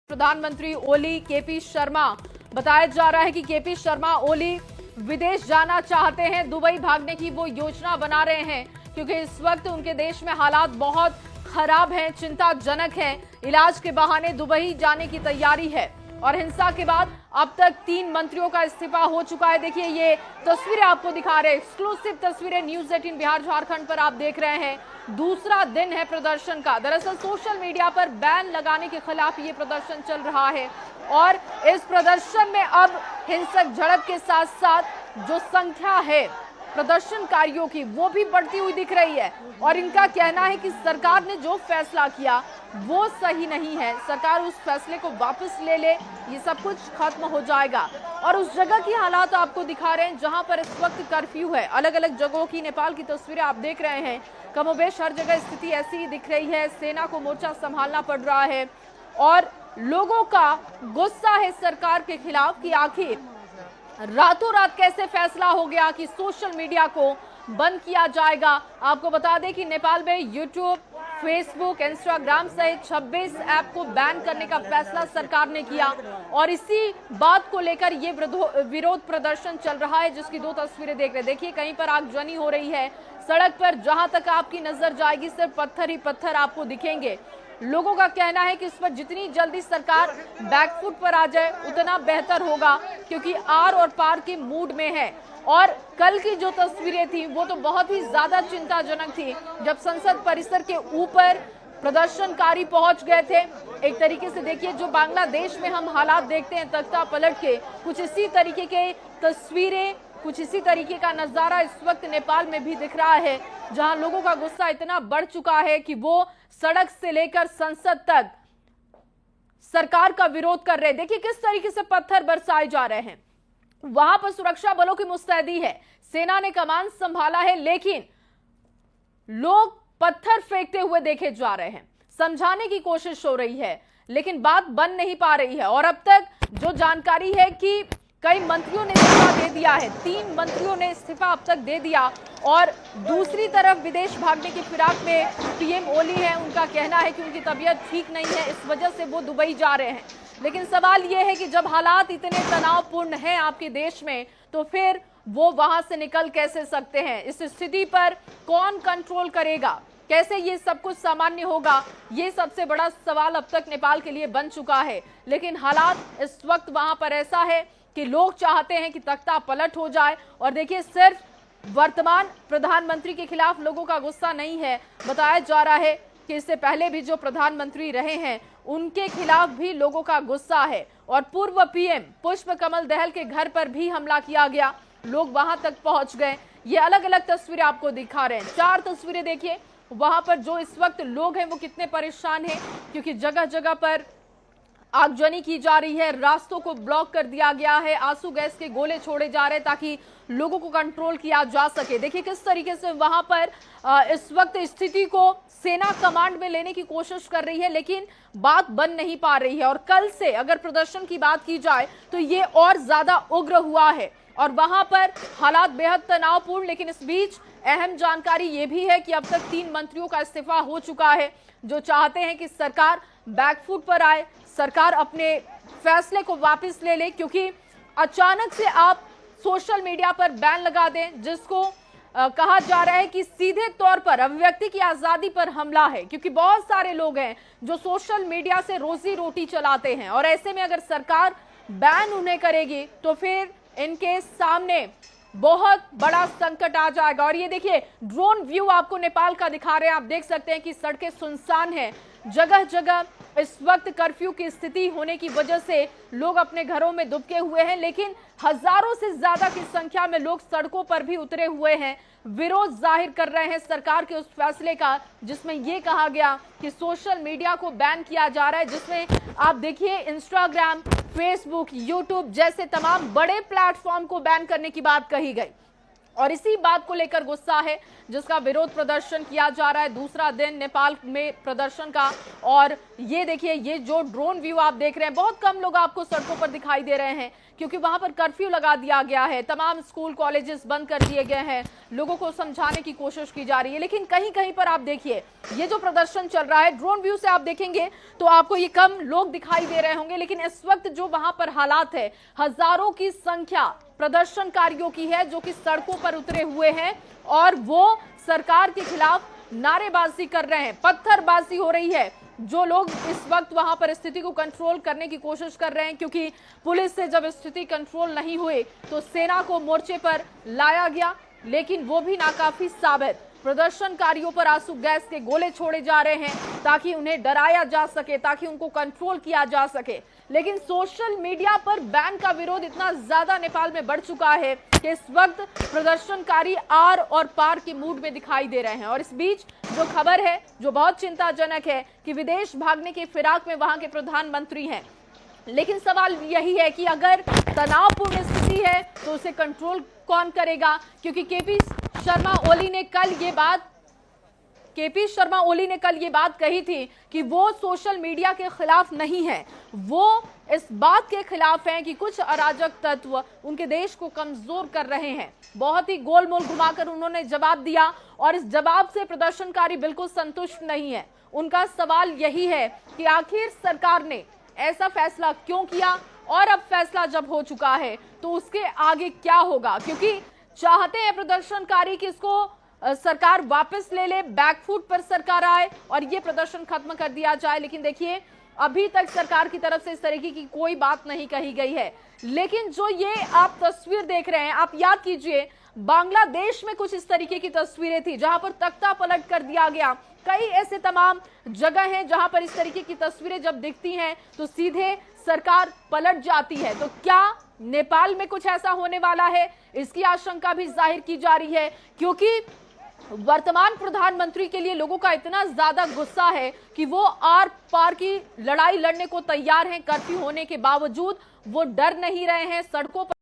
प्रधानमंत्री ओली केपी शर्मा। बताया जा रहा है कि केपी शर्मा ओली विदेश जाना चाहते हैं, दुबई भागने की वो योजना बना रहे हैं क्योंकि इस वक्त उनके देश में हालात बहुत खराब हैं, चिंताजनक हैं। इलाज के बहाने दुबई जाने की तैयारी है और हिंसा के बाद अब तक 3 मंत्रियों का इस्तीफा हो चुका है। देखिए ये तस्वीरें आपको दिखा रहे हैं, एक्सक्लूसिव तस्वीरें न्यूज़ 18 बिहार झारखंड पर आप देख रहे हैं। दूसरा दिन है प्रदर्शन का। दरअसल सोशल मीडिया पर बैन लगाने के खिलाफ ये प्रदर्शन चल रहा है और इस प्रदर्शन में अब हिंसक झड़प के साथ साथ जो संख्या है प्रदर्शनकारियों की वो भी बढ़ती हुई दिख रही है और इनका कहना है कि सरकार ने जो फैसला किया वो सही नहीं है, सरकार उस फैसले को वापस ले ले, ये सब कुछ खत्म हो जाएगा। और उस जगह की हालात आपको दिखा रहे हैं जहां पर इस वक्त कर्फ्यू है। अलग अलग जगहों की नेपाल की तस्वीरें आप देख रहे हैं। कमोबेश हर जगह स्थिति ऐसी ही दिख रही है, सेना को मोर्चा संभालना पड़ रहा है और लोगों का गुस्सा है सरकार के खिलाफ कि आखिर रातों रात कैसे फैसला हो गया कि सोशल मीडिया को बंद किया जाएगा। आपको बता दें कि नेपाल में यूट्यूब, फेसबुक, इंस्टाग्राम सहित 26 ऐप को बैन करने का फैसला सरकार ने किया और इसी बात को लेकर ये विरोध प्रदर्शन चल रहा है, जिसकी 2 तस्वीरें देख रहे हैं। देखिए कहीं पर आगजनी हो रही है, सड़क पर जहां तक आपकी नजर जाएगी सिर्फ पत्थर ही पत्थर आपको दिखेंगे। लोगों का कहना है कि इस पर जितनी जल्दी सरकार बैकफुट पर आ जाए उतना बेहतर होगा क्योंकि आर और पार के मूड में है। और कल की जो तस्वीरें थी वो तो बहुत ही ज्यादा चिंताजनक थी जब संसद परिसर के ऊपर प्रदर्शनकारी पहुंच गए थे। एक तरीके से देखिए जो बांग्लादेश में हम हालात देखते हैं तख्ता पलट के, कुछ इसी तरीके के तस्वीरें, कुछ इसी तरीके का नजारा इस वक्त नेपाल में भी दिख रहा है जहां लोगों का गुस्सा इतना बढ़ चुका है कि वो सड़क से लेकर संसद तक सरकार का विरोध कर रहे हैं। देखिए किस तरीके से पत्थर बरसाए जा रहे हैं। वहां पर सुरक्षा बलों की मुस्तैदी है, सेना ने कमान संभाला है, लेकिन लोग पत्थर फेंकते हुए देखे जा रहे हैं। समझाने की कोशिश हो रही है लेकिन बात बन नहीं पा रही है और अब तक जो जानकारी है कि कई मंत्रियों ने इस्तीफा दे दिया है, 3 मंत्रियों ने इस्तीफा अब तक दे दिया और दूसरी तरफ विदेश भागने की फिराक में पीएम ओली है। उनका कहना है कि उनकी तबीयत ठीक नहीं है, इस वजह से वो दुबई जा रहे हैं। लेकिन सवाल ये है कि जब हालात इतने तनावपूर्ण हैं आपके देश में तो फिर वो वहां से निकल कैसे सकते हैं? इस स्थिति पर कौन कंट्रोल करेगा, कैसे ये सब कुछ सामान्य होगा, ये सबसे बड़ा सवाल अब तक नेपाल के लिए बन चुका है। लेकिन हालात इस वक्त वहां पर ऐसा है कि लोग चाहते हैं कि तख्ता पलट हो जाए और देखिए सिर्फ वर्तमान प्रधानमंत्री के खिलाफ लोगों का गुस्सा नहीं है, बताया जा रहा है कि इससे पहले भी जो प्रधानमंत्री रहे हैं उनके खिलाफ भी लोगों का गुस्सा है और पूर्व पीएम पुष्प कमल दहल के घर पर भी हमला किया गया, लोग वहां तक पहुंच गए। ये अलग अलग तस्वीरें आपको दिखा रहे हैं, 4 तस्वीरें देखिए वहां पर जो इस वक्त लोग हैं वो कितने परेशान हैं क्योंकि जगह जगह पर आगजनी की जा रही है, रास्तों को ब्लॉक कर दिया गया है, आंसू गैस के गोले छोड़े जा रहे हैं ताकि लोगों को कंट्रोल किया जा सके। देखिए किस तरीके से वहां पर इस वक्त स्थिति को सेना कमांड में लेने की कोशिश कर रही है लेकिन बात बन नहीं पा रही है। और कल से अगर प्रदर्शन की बात की जाए तो ये और ज्यादा उग्र हुआ है और वहां पर हालात बेहद तनावपूर्ण। लेकिन इस बीच अहम जानकारी ये भी है कि अब तक 3 मंत्रियों का इस्तीफा हो चुका है जो चाहते हैं कि सरकार बैकफुट पर आए, सरकार अपने फैसले को वापस ले ले क्योंकि अचानक से आप सोशल मीडिया पर बैन लगा दें जिसको कहा जा रहा है कि सीधे तौर पर अभिव्यक्ति की आजादी पर हमला है क्योंकि बहुत सारे लोग हैं जो सोशल मीडिया से रोजी रोटी चलाते हैं और ऐसे में अगर सरकार बैन उन्हें करेगी तो फिर इनके सामने बहुत बड़ा संकट आ जाएगा। और ये देखिए ड्रोन व्यू आपको नेपाल का दिखा रहे हैं, आप देख सकते हैं कि सड़कें सुनसान हैं, जगह जगह इस वक्त कर्फ्यू की स्थिति होने की वजह से लोग अपने घरों में दुबके हुए हैं लेकिन हजारों से ज्यादा की संख्या में लोग सड़कों पर भी उतरे हुए हैं, विरोध जाहिर कर रहे हैं सरकार के उस फैसले का जिसमें यह कहा गया कि सोशल मीडिया को बैन किया जा रहा है, जिसमें आप देखिए इंस्टाग्राम, फेसबुक, यूट्यूब जैसे तमाम बड़े प्लेटफॉर्म को बैन करने की बात कही गई और इसी बात को लेकर गुस्सा है, जिसका विरोध प्रदर्शन किया जा रहा है। दूसरा दिन नेपाल में प्रदर्शन का। और ये देखिए, ये जो ड्रोन व्यू आप देख रहे हैं, बहुत कम लोग आपको सड़कों पर दिखाई दे रहे हैं क्योंकि वहां पर कर्फ्यू लगा दिया गया है। तमाम स्कूल कॉलेजेस बंद कर दिए गए हैं। लोगों को समझाने की कोशिश की जा रही है, लेकिन कहीं कहीं पर आप देखिए, ये जो प्रदर्शन चल रहा है, ड्रोन व्यू से आप देखेंगे तो आपको ये कम लोग दिखाई दे रहे होंगे, लेकिन इस वक्त जो वहां पर हालात है, हजारों की संख्या प्रदर्शनकारियों की है जो कि सड़कों पर उतरे हुए हैं और वो सरकार के खिलाफ नारेबाजी कर रहे हैं, पत्थरबाजी हो रही है। जो लोग इस वक्त वहां पर स्थिति को कंट्रोल करने की कोशिश कर रहे हैं, क्योंकि पुलिस से जब स्थिति कंट्रोल नहीं हुई तो सेना को मोर्चे पर लाया गया, लेकिन वो भी नाकाफी साबित। प्रदर्शनकारियों पर आंसू गैस के गोले छोड़े जा रहे हैं ताकि उन्हें डराया जा सके, ताकि उनको कंट्रोल किया जा सके। लेकिन सोशल मीडिया पर बैन का विरोध इतना ज्यादा नेपाल में बढ़ चुका है कि इस वक्त प्रदर्शनकारी आर और पार के मूड में दिखाई दे रहे हैं। और इस बीच जो खबर है, जो बहुत चिंताजनक है, कि विदेश भागने के फिराक में वहां के प्रधानमंत्री हैं। लेकिन सवाल यही है कि अगर तनावपूर्ण स्थिति है तो उसे कंट्रोल कौन करेगा? क्योंकि केपी शर्मा ओली ने कल ये बात कही थी कि वो सोशल मीडिया के खिलाफ नहीं है, वो इस बात के खिलाफ हैं कि कुछ अराजक तत्व उनके देश को कमजोर कर रहे हैं। बहुत ही गोलमोल घुमाकर उन्होंने जवाब दिया और इस जवाब से प्रदर्शनकारी बिल्कुल संतुष्ट नहीं है। उनका सवाल यही है कि आखिर सरकार ने ऐसा फैसला क्यों किया और अब फैसला जब हो चुका है तो उसके आगे क्या होगा? क्योंकि चाहते हैं प्रदर्शनकारी कि इसको सरकार वापस ले ले, बैकफुट पर सरकार आए और ये प्रदर्शन खत्म कर दिया जाए। लेकिन देखिए, अभी तक सरकार की तरफ से इस तरीके की कोई बात नहीं कही गई है। लेकिन जो ये आप तस्वीर देख रहे हैं, आप याद कीजिए, बांग्लादेश में कुछ इस तरीके की तस्वीरें थी जहां पर तख्ता पलट कर दिया गया। कई ऐसे तमाम जगह हैं जहां पर इस तरीके की तस्वीरें जब दिखती हैं तो सीधे सरकार पलट जाती है। तो क्या नेपाल में कुछ ऐसा होने वाला है? इसकी आशंका भी जाहिर की जा रही है, क्योंकि वर्तमान प्रधानमंत्री के लिए लोगों का इतना ज्यादा गुस्सा है कि वो आर पार की लड़ाई लड़ने को तैयार हैं। कर्फ्यू होने के बावजूद वो डर नहीं रहे हैं, सड़कों पर